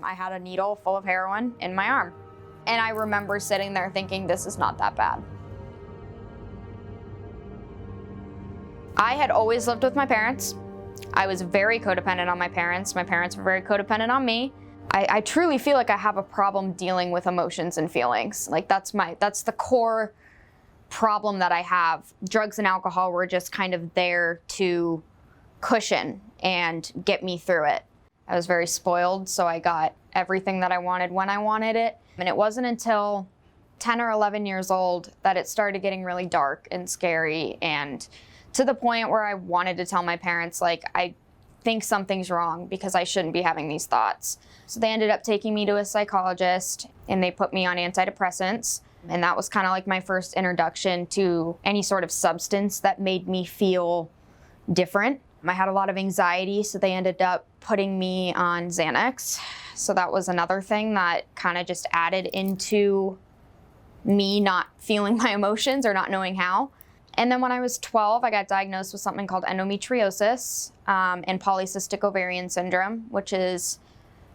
I had a needle full of heroin in my arm. And I remember sitting there thinking, this is not that bad. I had always lived with my parents. I was very codependent on my parents. My parents were very codependent on me. I truly feel like I have a problem dealing with emotions and feelings. Like that's the core problem that I have. Drugs and alcohol were just kind of there to cushion and get me through it. I was very spoiled, so I got everything that I wanted when I wanted it. And it wasn't until 10 or 11 years old that it started getting really dark and scary, and to the point where I wanted to tell my parents, like, I think something's wrong because I shouldn't be having these thoughts. So they ended up taking me to a psychologist and they put me on antidepressants. And that was kind of like my first introduction to any sort of substance that made me feel different. I had a lot of anxiety, so they ended up putting me on Xanax. So that was another thing that kind of just added into me not feeling my emotions or not knowing how. And then when I was 12, I got diagnosed with something called endometriosis and polycystic ovarian syndrome, which is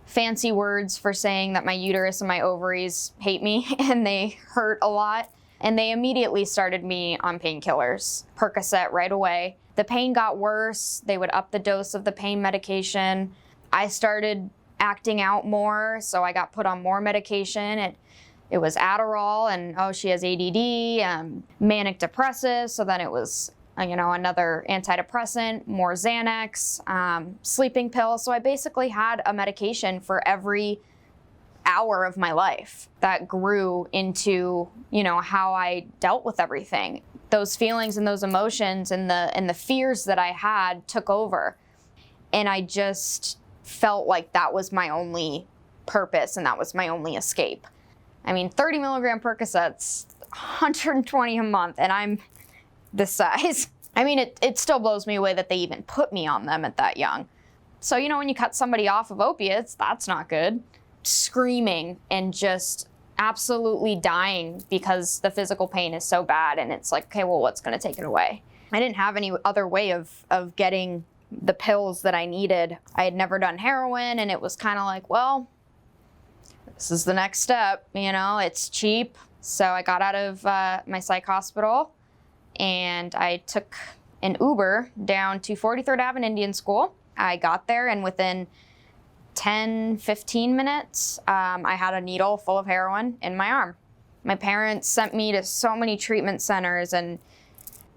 fancy words for saying that my uterus and my ovaries hate me and they hurt a lot. And they immediately started me on painkillers, Percocet right away. The pain got worse. They would up the dose of the pain medication. I started acting out more, so I got put on more medication. It was Adderall, and oh, she has ADD, manic depressive, so then it was, another antidepressant, more Xanax, sleeping pills. So I basically had a medication for every hour of my life that grew into, how I dealt with everything. Those feelings and those emotions and the fears that I had took over. And I just felt like that was my only purpose and that was my only escape. 30 milligram Percocets, 120 a month, and I'm this size. It still blows me away that they even put me on them at that young. So, when you cut somebody off of opiates, that's not good. Screaming and just absolutely dying because the physical pain is so bad, and it's like, okay, well, what's gonna take it away? I didn't have any other way of getting the pills that I needed. I had never done heroin, and it was kind of like, well, this is the next step, it's cheap. So I got out of my psych hospital and I took an Uber down to 43rd Ave Indian School. I got there and within 10, 15 minutes, I had a needle full of heroin in my arm. My parents sent me to so many treatment centers, and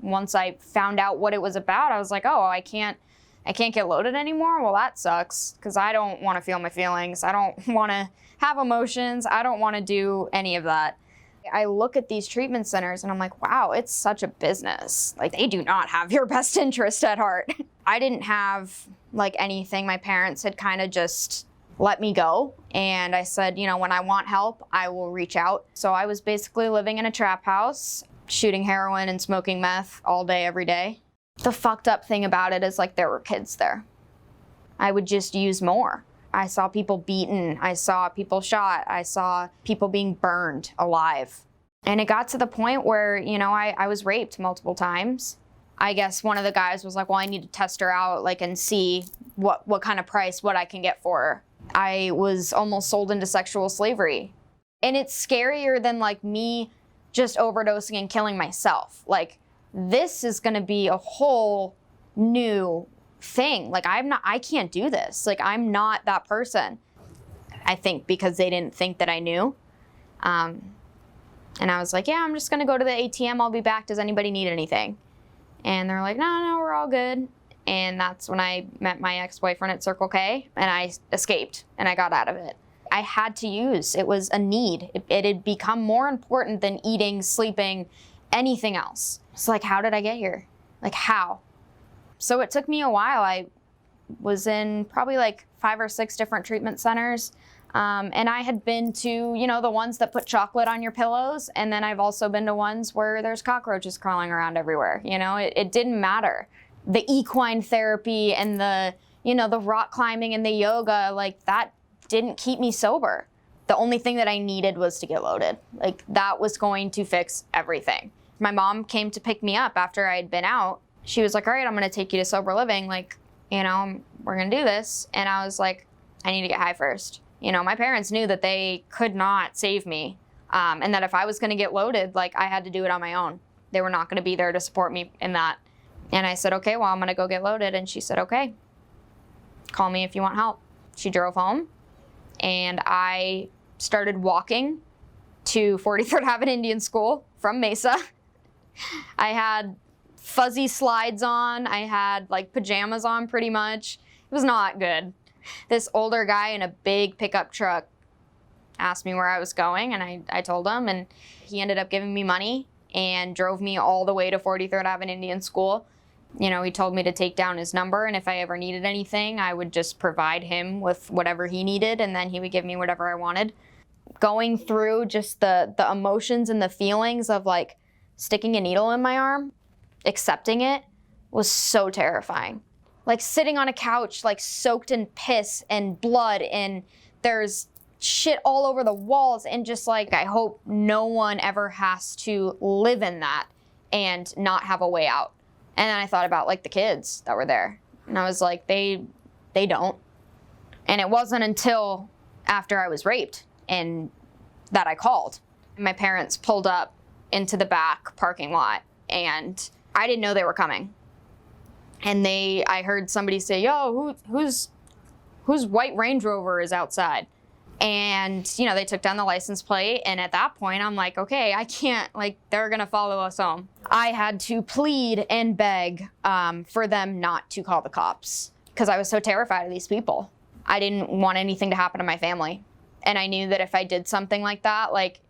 once I found out what it was about, I was like, oh, I can't get loaded anymore? Well, that sucks, because I don't want to feel my feelings. I don't want to have emotions. I don't want to do any of that. I look at these treatment centers and I'm like, wow, it's such a business. Like, they do not have your best interest at heart. I didn't have anything. My parents had kind of just let me go. And I said, when I want help, I will reach out. So I was basically living in a trap house, shooting heroin and smoking meth all day, every day. The fucked up thing about it is there were kids there. I would just use more. I saw people beaten. I saw people shot. I saw people being burned alive. And it got to the point where, I was raped multiple times. I guess one of the guys was like, well, I need to test her out, and see what kind of price, what I can get for her. I was almost sold into sexual slavery. And it's scarier than me just overdosing and killing myself. This is gonna be a whole new thing. I can't do this. I'm not that person. I think because they didn't think that I knew. And I was like, yeah, I'm just gonna go to the ATM. I'll be back. Does anybody need anything? And they're like, no, we're all good. And that's when I met my ex-boyfriend at Circle K, and I escaped and I got out of it. I had to use. It was a need. It had become more important than eating, sleeping, anything else. It's how did I get here? How? So it took me a while. I was in probably 5 or 6 different treatment centers. And I had been to, the ones that put chocolate on your pillows. And then I've also been to ones where there's cockroaches crawling around everywhere. It didn't matter. The equine therapy and the rock climbing and the yoga, that didn't keep me sober. The only thing that I needed was to get loaded. That was going to fix everything. My mom came to pick me up after I had been out. She was like, all right, I'm gonna take you to sober living. We're gonna do this. And I was like, I need to get high first. You know, my parents knew that they could not save me, and that if I was going to get loaded, like, I had to do it on my own. They were not going to be there to support me in that. And I said, okay, well, I'm going to go get loaded. And she said, okay, call me if you want help. She drove home, and I started walking to 43rd Ave Indian School from Mesa. I had fuzzy slides on. I had like pajamas on pretty much. It was not good. This older guy in a big pickup truck asked me where I was going, and I told him, and he ended up giving me money and drove me all the way to 43rd Ave Indian School. You know, he told me to take down his number, and if I ever needed anything, I would just provide him with whatever he needed, and then he would give me whatever I wanted. Going through just the emotions and the feelings of like sticking a needle in my arm, accepting it, was so terrifying. Like sitting on a couch, like soaked in piss and blood, and there's shit all over the walls, and just like, I hope no one ever has to live in that and not have a way out. And then I thought about like the kids that were there, and I was like, they don't. And it wasn't until after I was raped and that I called. My parents pulled up into the back parking lot, and I didn't know they were coming. And I heard somebody say, yo, whose white Range Rover is outside? And, you know, they took down the license plate, and at that point, I'm like, okay, I can't, like, they're gonna follow us home. I had to plead and beg for them not to call the cops, because I was so terrified of these people. I didn't want anything to happen to my family. And I knew that if I did something like that, like,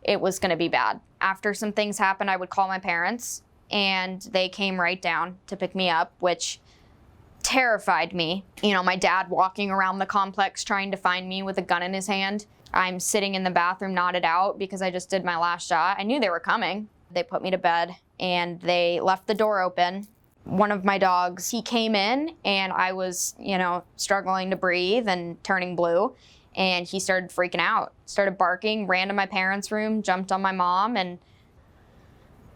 it was gonna be bad. After some things happened, I would call my parents, and they came right down to pick me up, which terrified me. You know, my dad walking around the complex trying to find me with a gun in his hand. I'm sitting in the bathroom knotted out because I just did my last shot. I knew they were coming. They put me to bed, and they left the door open. One of my dogs, he came in, and I was, you know, struggling to breathe and turning blue, and he started freaking out, started barking, ran to my parents' room, jumped on my mom, and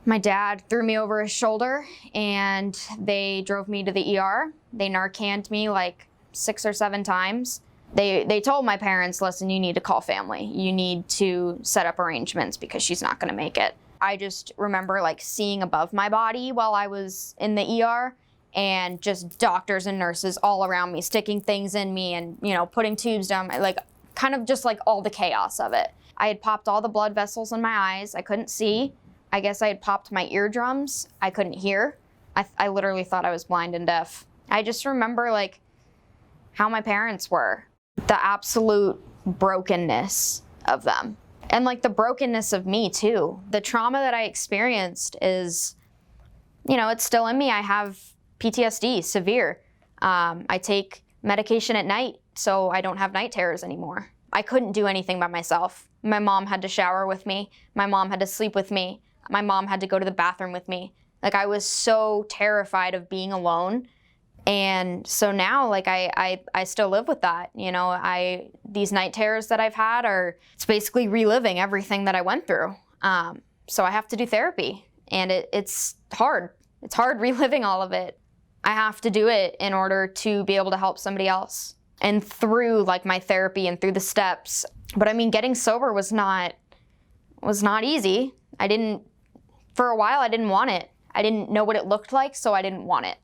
my dad threw me over his shoulder, and they drove me to the ER. They Narcaned me like 6 or 7 times. They told my parents, listen, you need to call family. You need to set up arrangements because she's not gonna make it. I just remember like seeing above my body while I was in the ER, and just doctors and nurses all around me, sticking things in me and, you know, putting tubes down my, like, kind of just like all the chaos of it. I had popped all the blood vessels in my eyes. I couldn't see. I guess I had popped my eardrums. I couldn't hear. I literally thought I was blind and deaf. I just remember like how my parents were, the absolute brokenness of them, and like the brokenness of me too. The trauma that I experienced is, you know, it's still in me. I have PTSD, severe. I take medication at night so I don't have night terrors anymore. I couldn't do anything by myself. My mom had to shower with me. My mom had to sleep with me. My mom had to go to the bathroom with me. Like, I was so terrified of being alone. And so now, like, I still live with that. You know, these night terrors that I've had it's basically reliving everything that I went through. So I have to do therapy, and it's hard. It's hard reliving all of it. I have to do it in order to be able to help somebody else. And through like my therapy and through the steps. But I mean, getting sober was not easy. For a while, I didn't want it. I didn't know what it looked like, so I didn't want it.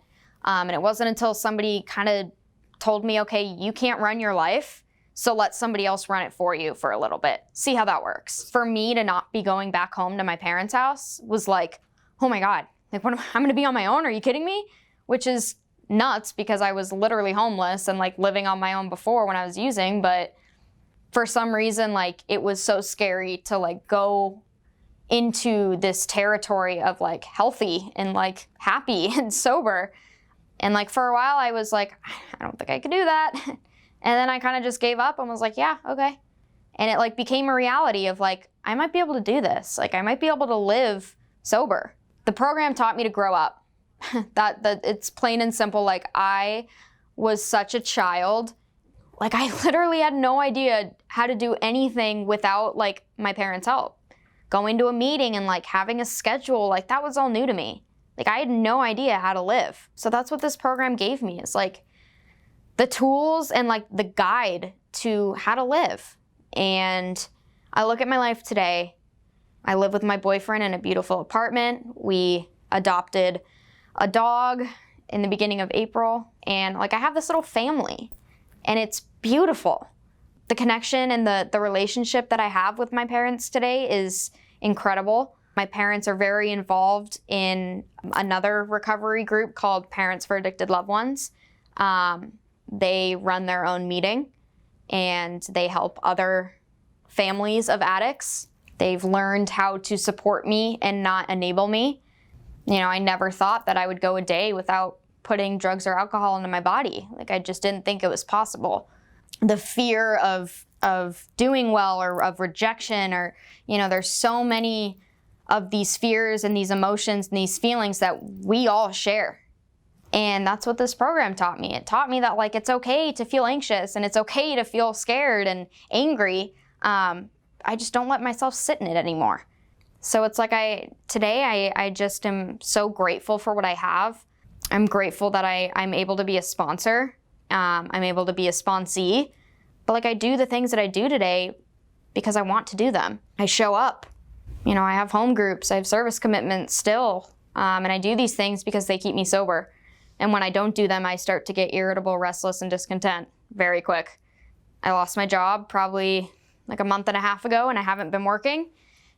And it wasn't until somebody kind of told me, okay, you can't run your life, so let somebody else run it for you for a little bit. See how that works. For me to not be going back home to my parents' house was like, oh my God, like, I'm gonna be on my own? Are you kidding me? Which is nuts, because I was literally homeless and like living on my own before when I was using, but for some reason, like, it was so scary to like go into this territory of like healthy and like happy and sober. And like for a while I was like, I don't think I could do that. And then I kind of just gave up and was like, yeah, okay. And it like became a reality of like, I might be able to do this. Like, I might be able to live sober. The program taught me to grow up. that it's plain and simple. Like, I was such a child. Like, I literally had no idea how to do anything without like my parents' help. Going to a meeting and like having a schedule, like that was all new to me. Like, I had no idea how to live. So that's what this program gave me, is like the tools and like the guide to how to live. And I look at my life today. I live with my boyfriend in a beautiful apartment. We adopted a dog in the beginning of April, and like I have this little family, and it's beautiful. The connection and the relationship that I have with my parents today is incredible. My parents are very involved in another recovery group called Parents for Addicted Loved Ones. They run their own meeting, and they help other families of addicts. They've learned how to support me and not enable me. You know, I never thought that I would go a day without putting drugs or alcohol into my body. Like, I just didn't think it was possible. The fear of doing well, or of rejection, or, you know, there's so many of these fears and these emotions and these feelings that we all share. And that's what this program taught me. It taught me that, like, it's okay to feel anxious and it's okay to feel scared and angry. I just don't let myself sit in it anymore. So it's like today I just am so grateful for what I have. I'm grateful that I'm able to be a sponsor. I'm able to be a sponsee. But like, I do the things that I do today because I want to do them. I show up. You know, I have home groups, I have service commitments still, and I do these things because they keep me sober. And when I don't do them, I start to get irritable, restless, and discontent very quick. I lost my job probably like a month and a half ago, and I haven't been working,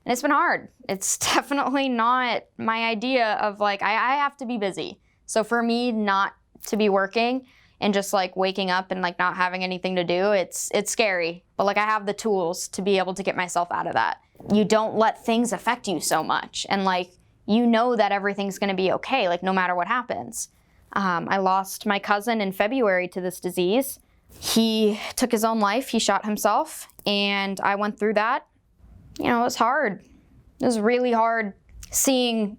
and it's been hard. It's definitely not my idea of like, I have to be busy. So for me not to be working and just like waking up and like not having anything to do, it's scary. But like, I have the tools to be able to get myself out of that. You don't let things affect you so much. And like, you know that everything's gonna be okay, like no matter what happens. I lost my cousin in February to this disease. He took his own life, he shot himself, and I went through that. You know, it was hard. It was really hard seeing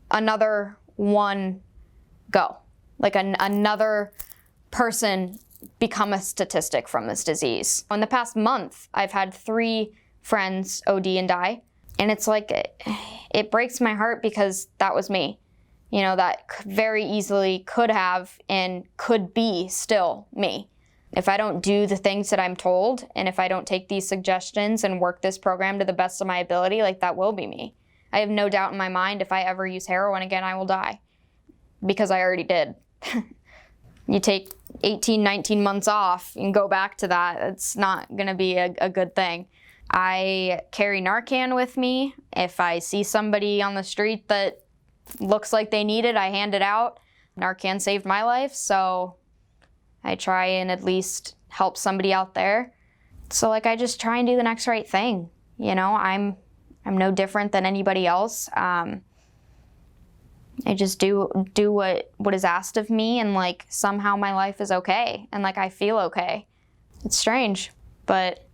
another one go. Like another person become a statistic from this disease. In the past month, I've had 3 friends OD and die. And it's like, it breaks my heart because that was me. You know, that very easily could have and could be still me. If I don't do the things that I'm told, and if I don't take these suggestions and work this program to the best of my ability, like, that will be me. I have no doubt in my mind, if I ever use heroin again, I will die. Because I already did. You take 18, 19 months off and go back to that, it's not gonna be a good thing. I carry Narcan with me. If I see somebody on the street that looks like they need it, I hand it out. Narcan saved my life, so I try and at least help somebody out there. So like, I just try and do the next right thing. You know, I'm no different than anybody else. I just do what is asked of me, and like, somehow my life is okay, and like, I feel okay. It's strange, but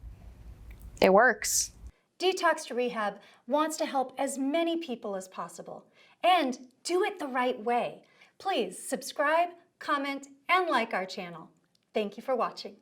it works. Detox to Rehab wants to help as many people as possible, and do it the right way. Please subscribe, comment, and like our channel. Thank you for watching.